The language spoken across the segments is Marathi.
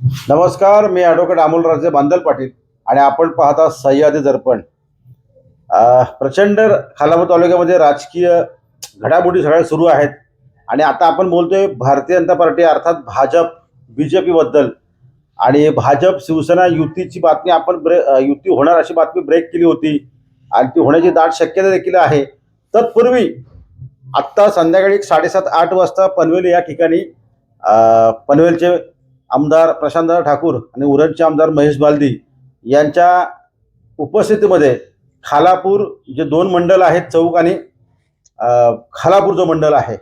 नमस्कार, मी ॲडव्होकेट अमोलराजे बांदल पाटील आणि आपण पाहता सह्याद्री दर्पण. प्रचंड खालापूर तालुक्यामध्ये राजकीय घडामोडी सगळ्या सुरू आहेत आणि आता आपण बोलतोय भारतीय जनता पार्टी अर्थात भाजप बीजेपी बद्दल. आणि भाजप शिवसेना युतीची बातमी आपण युती होणार अशी बातमी ब्रेक केली होती आणि ती होण्याची दाट शक्यता देखील आहे. तत्पूर्वी आत्ता संध्याकाळी 7:30-8 वाजता पनवेल या ठिकाणी पनवेलचे आमदार प्रशांतदादा ठाकूर आणि उरणचे आमदार महेश बालदी यांच्या उपस्थितीमध्ये खालापूर जे दोन मंडळ आहेत, चौक आणि खालापूर जो मंडळ आहे,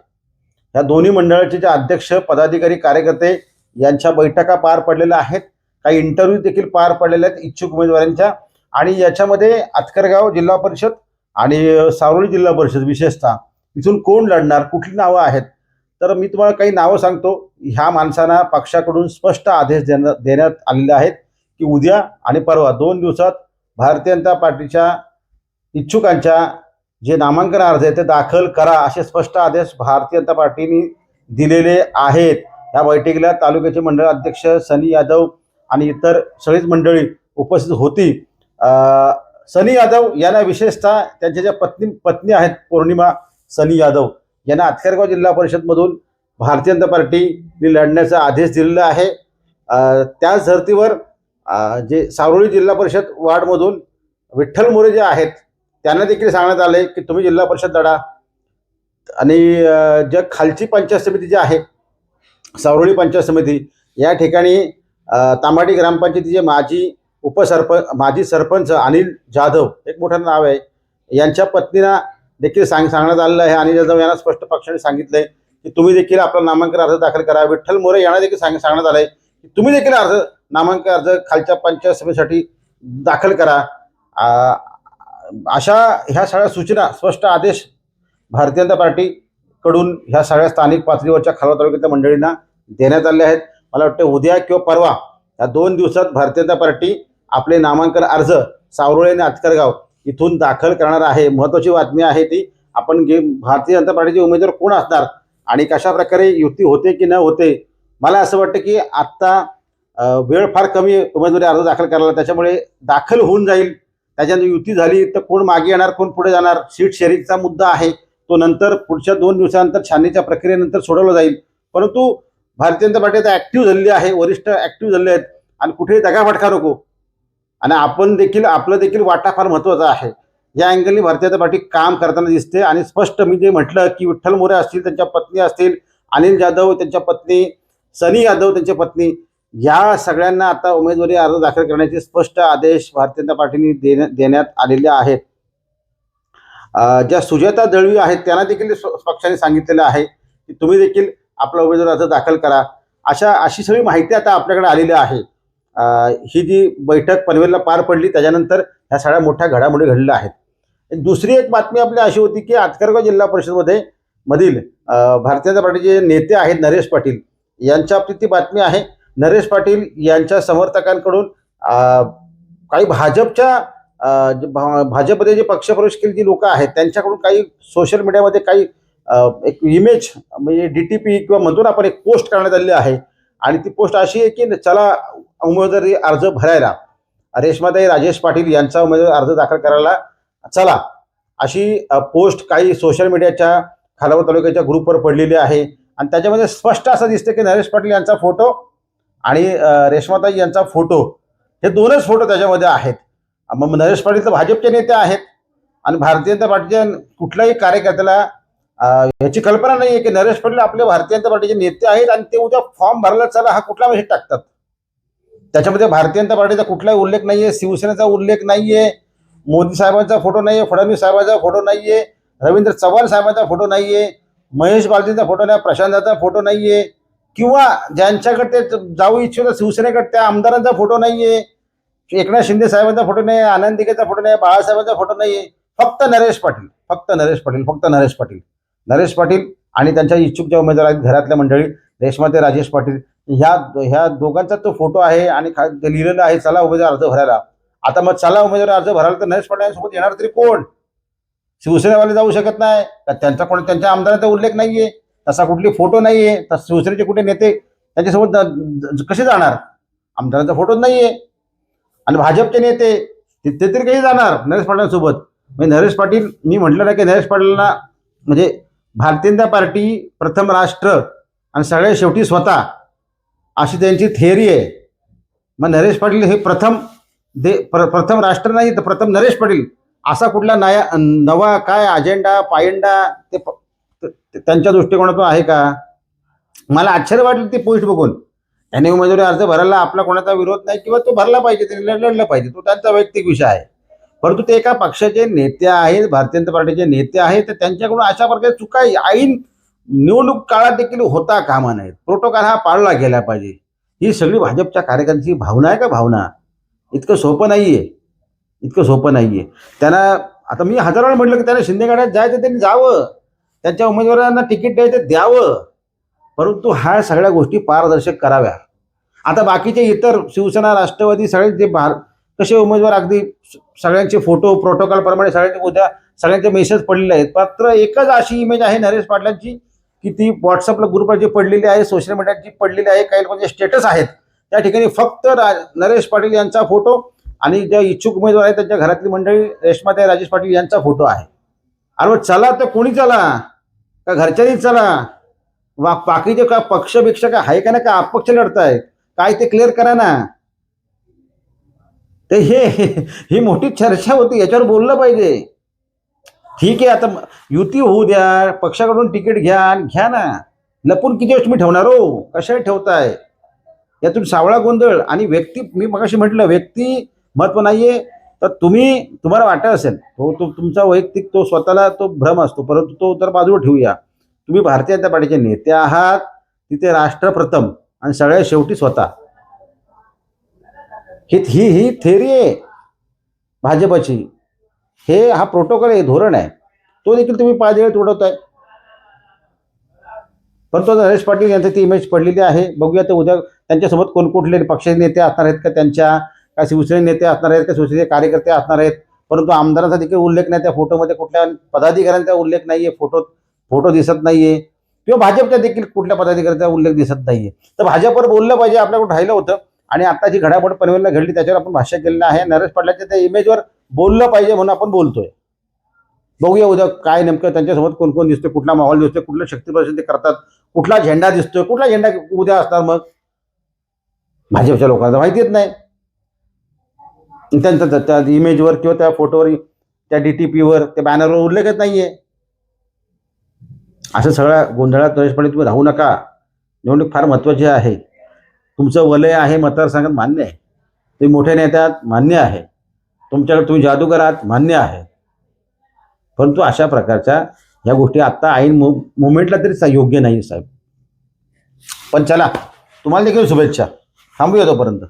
या दोन्ही मंडळाचे जे अध्यक्ष पदाधिकारी कार्यकर्ते यांच्या बैठका पार पडलेल्या आहेत. काही इंटरव्ह्यू देखील पार पडलेले आहेत इच्छुक उमेदवारांच्या. आणि याच्यामध्ये आतकरगाव जिल्हा परिषद आणि सारोळी जिल्हा परिषद विशेषतः इथून कोण लढणार, कुठली नावं आहेत, तर मी तुम्हाला काही नावं सांगतो. ह्या माणसांना पक्षाकडून स्पष्ट आदेश देण्यात आलेले आहेत की उद्या आणि परवा 2 दिवसात भारतीय जनता पार्टीच्या इच्छुकांच्या जे नामांकन अर्ज आहे ते दाखल करा, असे स्पष्ट आदेश भारतीय जनता पार्टीने दिलेले आहेत. या बैठकीला तालुक्याचे मंडळ अध्यक्ष सनी यादव आणि इतर सगळीच मंडळी उपस्थित होती. सनी यादव यांना विशेषतः त्यांच्या ज्या पत्नी आहेत पौर्णिमा सनी यादव यांना आतकरगाव जिल्हा परिषदमधून भारतीय जनता पार्टीने लढण्याचा आदेश दिलेला आहे. त्याच धर्तीवर जे सारोळी जिल्हा परिषद वार्डमधून विठ्ठल मोरे जे आहेत त्यांना देखील सांगण्यात आले की तुम्ही जिल्हा परिषद लढा. आणि ज्या खालची पंचायत समिती जी आहे, सारोळी पंचायत समिती, या ठिकाणी तांबाडी ग्रामपंचायतीचे माजी सरपंच अनिल जाधव, एक मोठं नाव आहे, यांच्या पत्नीला देखील सांगण्यात आलेलं आहे. अनिल जाधव यांना स्पष्ट पक्षाने सांगितलंय की तुम्ही देखील आपला नामांकन अर्ज दाखल करा. विठ्ठल मोरे यांना देखील सांगण्यात आलंय की तुम्ही देखील नामांकन अर्ज खालच्या पंचायत समितीसाठी दाखल करा. अशा ह्या सगळ्या सूचना, स्पष्ट आदेश भारतीय जनता पार्टीकडून ह्या सगळ्या स्थानिक पातळीवरच्या खालापूर तालुक्यातल्या मंडळींना देण्यात आले आहेत. मला वाटतं उद्या किंवा परवा या 2 दिवसात भारतीय जनता पार्टी आपले नामांकन अर्ज सारोळी आणि आतकरगाव इथून दाखल करणार आहे. महत्त्वाची बातमी आहे ती. आपण भारतीय जनता पार्टीचे उमेदवार कोण असणार आणि कशा प्रकारे युती होते की न होते, मला असं वाटतं की आत्ता वेळ फार कमी उमेदवारी अर्ज दाखल करायला, त्याच्यामुळे दाखल होऊन जाईल. त्याच्यानंतर युती झाली तर कोण मागे येणार, कोण पुढे जाणार, सीट शेअरिंगचा मुद्दा आहे तो नंतर पुढच्या 2 दिवसानंतर छाननीच्या प्रक्रियेनंतर सोडवला जाईल. परंतु भारतीय जनता पार्टी आता ॲक्टिव्ह झालेली आहे, वरिष्ठ ॲक्टिव्ह झाले आहेत आणि कुठेही दगाफटका नको. आणि आपलं देखील वाटा फार महत्त्वाचा आहे. या अँगलनी भारतीय जनता पार्टी काम करताना दिसते. आणि स्पष्ट मी जे म्हटलं की विठ्ठल मोरे असतील, त्यांच्या पत्नी असतील, अनिल जाधव त्यांच्या पत्नी, सनी यादव त्यांच्या पत्नी, या सगळ्यांना आता उमेदवारी अर्ज दाखल करण्याचे स्पष्ट आदेश भारतीय जनता पार्टीने देण्यात आलेले आहेत. ज्या सुजाता दळवी आहेत त्यांना देखील पक्षाने सांगितलेलं आहे की तुम्ही देखील आपला उमेदवारी अर्ज दाखल करा. अशी सगळी माहिती आता आपल्याकडे आलेली आहे. ही जी बैठक पनवेलला पार पडली त्याच्यानंतर ह्या सगळ्या मोठ्या घडामोडी घडलेल्या आहेत. दुसरी एक बातमी आपली अशी होती की आतकरगाव जिल्हा परिषदमधील भारतीय जनता पार्टीचे नेते आहेत नरेश पाटील, यांच्या बाबतीत ती बातमी आहे. नरेश पाटील यांच्या समर्थकांकडून काही भाजपमध्ये जे पक्षप्रवेश केले जी लोक आहेत त्यांच्याकडून काही सोशल मीडियामध्ये काही एक इमेज म्हणजे DTP किंवा म्हणतो ना आपण, एक पोस्ट करण्यात आलेली आहे. आणि ती पोस्ट अशी आहे की चला उमेदवारी अर्ज भरायला रेश्माताई राजेश पाटील यांचा उमेदवारी अर्ज दाखल करायला चला, अशी पोस्ट काही सोशल मीडियाच्या खालापूर तालुक्याच्या ग्रुपवर पडलेली आहे. आणि त्याच्यामध्ये स्पष्ट असं दिसतं की नरेश पाटील यांचा फोटो आणि रेश्माताई यांचा फोटो, हे 2च फोटो त्याच्यामध्ये आहेत. मग नरेश पाटील तर भाजपचे नेते आहेत आणि भारतीय जनता पार्टीच्या कुठल्याही कार्यकर्त्याला याची कल्पना नाही आहे की नरेश पाटील आपले भारतीय जनता पार्टीचे नेते आहेत आणि ते उद्या फॉर्म भरायला चला हा कुठला मेसेज टाकतात. त्याच्यामध्ये भारतीय जनता पार्टीचा कुठलाही उल्लेख नाहीये, शिवसेनेचा उल्लेख नाहीये, मोदी साहेबांचा फोटो नाहीये, फडणवीस साहेबांचा फोटो नाहीये, रवींद्र चव्हाण साहेबांचा फोटो नाहीये, महेश बालदींचा फोटो नाही, प्रशांतचा फोटो नाहीये, किंवा ज्यांच्याकडे ते जाऊ इच्छित शिवसेनेकडे त्या आमदारांचा फोटो नाहीये, एकनाथ शिंदे साहेबांचा फोटो नाही, आनंद दिघेचा फोटो नाही, बाळासाहेबांचा फोटो नाहीये. फक्त नरेश पाटील आणि त्यांच्या इच्छुक ज्या उमेदवार आहेत घरातल्या मंडळी, रेश्माताई राजेश पाटील, ह्या दोघांचा तो फोटो आहे आणि लिहिलेलं आहे चला उमेदवार अर्ज भरायला. आता मग चला उमेदवार अर्ज भरायला तर नरेश पाटलांसोबत येणार तरी कोण? शिवसेनेवाले जाऊ शकत नाही, त्यांच्या आमदारांचा उल्लेख नाहीये, तसा कुठली फोटो नाहीये, तर शिवसेनेचे कुठे नेते त्यांच्यासोबत कसे जाणार? आमदारांचा फोटोच नाही आहे. आणि भाजपचे नेते तिथे तरी काही जाणार नरेश पाटलांसोबत. म्हणजे नरेश पाटील, मी म्हटलं ना की नरेश पाटलांना म्हणजे भारतीय जनता पार्टी, प्रथम राष्ट्र आणि सगळ्यात शेवटी स्वतः, अशी त्यांची थिअरी आहे. मग नरेश पाटील हे प्रथम राष्ट्र नाही तर प्रथम नरेश पाटील, असा कुठला नवा काय अजेंडा पायंडा त्यांच्या दृष्टिकोनातून आहे का? मला आश्चर्य वाटलं ती पोस्ट बघून. त्याने उमेदवारी अर्ज भरायला आपला कोणाचा विरोध नाही, किंवा तो भरला पाहिजे, त्यांनी लढलं पाहिजे, तो त्यांचा वैयक्तिक विषय आहे. परंतु ते एका पक्षाचे नेते आहेत, भारतीय जनता पार्टीचे नेते आहेत, तर त्यांच्याकडून अशा प्रकारे चुका ऐन निवडणूक काळात देखील होता कामा नाहीत. प्रोटोकॉल हा पाळला गेला पाहिजे. ही सगळी भाजपच्या कार्यकर्त्यांची भावना आहे का? भावना इतकं सोपं नाहीये, इतकं सोपं नाहीये. त्यांना आता मी हजार वेळा म्हटलं की त्यांना शिंदे गटात जायचं, त्यांनी जावं, त्यांच्या उमेदवारांना तिकीट द्यायचं द्यावं, परंतु ह्या सगळ्या गोष्टी पारदर्शक कराव्या. आता बाकीचे इतर शिवसेना, राष्ट्रवादी सगळे जे कसे उमेदवार अगदी सगळ्यांचे फोटो प्रोटोकॉलप्रमाणे सगळ्यांचे मेसेज पडलेले आहेत. मात्र एकच अशी इमेज आहे नरेश पाटलांची की ती व्हॉट्सअपला ग्रुपवर जी पडलेली आहे, सोशल मीडियात जी पडलेली आहे, काही लोकांचे स्टेटस आहेत, त्या ठिकाणी फक्त नरेश पाटील यांचा फोटो आणि ज्या इच्छुक उमेदवार आहेत त्यांच्या घरातली मंडळी रेश्माताई, राजेश पाटील यांचा फोटो आहे. अरे चला तर कोणी चला का घरच्यांनीच चला, बाकीचे का पक्ष का आहे का ना, का अपक्ष लढतायत काय ते क्लिअर करा ना. ते ही मोठी चर्चा होती, याच्यावर बोललं पाहिजे. ठीक आहे, आता युती होऊ द्या, पक्षाकडून तिकीट घ्या ना, लपून किती वेळ तुम्ही ठेवणार हो? कशाला ठेवताय? यातून सावळा गोंधळ आणि व्यक्ती, मी मगाशी म्हटलं व्यक्ती महत्व नाहीये. तर तुम्हाला वाटत असेल तो तुमचा वैयक्तिक तो स्वतःला तो भ्रम असतो, परंतु तो तर बाजूला ठेवूया. तुम्ही भारतीय जनता पार्टीचे नेते आहात, तिथे राष्ट्र प्रथम आणि सगळ्यात शेवटी स्वतः. ही थेरी आहे भाजपची. हा प्रोटोकॉल आहे, धोरण आहे, तो देखील तुम्ही पायदळी तोडवताय. परंतु नरेश पाटील यांची ती इमेज पडलेली आहे. बघूया तर उद्या त्यांच्यासोबत कोणकुठले पक्षाचे नेते असणार आहेत का, त्यांच्या काय शिवसेने नेते असणार आहेत का, शिवसेनेचे कार्यकर्ते असणार आहेत. परंतु आमदारांचा देखील उल्लेख नाही त्या फोटोमध्ये, कुठल्या पदाधिकाऱ्यांचा उल्लेख नाहीये, फोटो दिसत नाहीये, किंवा भाजपच्या देखील कुठल्या पदाधिकाऱ्यांचा उल्लेख दिसत नाहीये. तर भाजपवर बोललं पाहिजे, आपल्याकडून राहिलं होतं. आणि आता जी घडामोड पनवेलला घडली त्याच्यावर आपण भाष्य केलेलं आहे. नरेश पाटलांच्या त्या इमेजवर बोललं पाहिजे म्हणून आपण बोलतोय. बघूया उद्या काय नेमकं त्यांच्यासोबत कोण कोण दिसतोय, कुठला माहोल दिसतोय, कुठलं शक्ती प्रदर्शन ते करतात, कुठला झेंडा दिसतोय, कुठला झेंडा उद्या असणार. मग भाजपच्या लोकांना माहितीच नाही. त्यांचा त्या इमेजवर किंवा त्या फोटोवर, त्या DTPवर, त्या बॅनरवर उल्लेखच नाहीये. असं सगळ्या गोंधळात नरेश पाटील तुम्ही राहू नका. निवडणूक फार महत्त्वाची आहे. तुमचं वलय आहे मतदारसंघात, मान्य आहे. तुम्ही मोठे नेते आहात, मान्य आहे. तुमच्याकडे तुम्ही जादूगार आहात, मान्य आहे. परंतु अशा प्रकारच्या या गोष्टी आत्ता ऐन मुवमेंटला तरी योग्य नाही साहेब. पण चला, तुम्हाला देखील शुभेच्छा. थांबूया तोपर्यंत.